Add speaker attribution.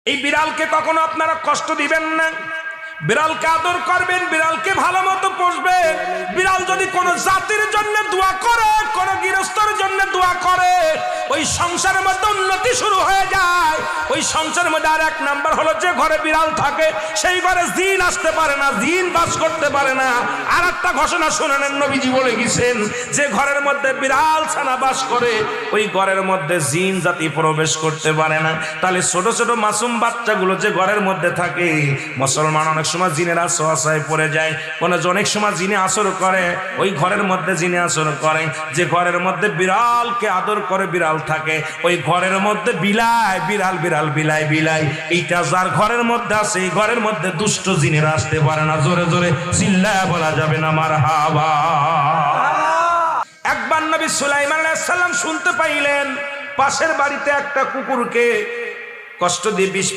Speaker 1: এই বিড়ালকে কখনো আপনারা কষ্ট দিবেন না, বিড়ালকে আদর করবেন, বিড়ালকে ভালো মতো পুষবেন। বিড়াল যদি কোনো জাতির জন্য দোয়া করে, কোনো গৃহস্থর জন্য দোয়া করে, ওই সংসারের মধ্যে উন্নতি শুরু হয়ে যায়। ওই সংসারের মধ্যে আর এক নাম্বার হলো, যে ঘরে বিড়াল থাকে সেই ঘরে জিন আসতে পারে না, জিন বাস করতে পারে না। আর একটা ঘোষণা শুনেন, নবীজি বলে গেছেন, যে ঘরের মধ্যে বিড়াল ছানা বাস করে ওই ঘরের মধ্যে জিন জাতি প্রবেশ করতে পারে না। তাহলে ছোট ছোট মাসুম বাচ্চাগুলো যে ঘরের মধ্যে থাকে, মুসলমান অনেক সময় জিনের আশ্রয় পড়ে যায়, অনেক সময় জিনে আসর করে, ওই ঘরের মধ্যে জিনে আসর করে। যে ঘরের মধ্যে বিড়ালকে আদর করে বিড়াল থাকে, ওই ঘরের মধ্যে বিলাই বিড়াল বিড়াল বিলাই বিলাই, এইটা যার ঘরের মধ্যে আছে এই ঘরের মধ্যে দুষ্ট জিনের আসতে পারে না। জোরে জোরে চিল্লায় বলা যাবে না মারহাবা। একবার নবী সুলাইমান আলাইহিস সালাম শুনতে পাইলেন পাশের বাড়িতে একটা কুকুরকে কষ্ট দিয়ে বিষ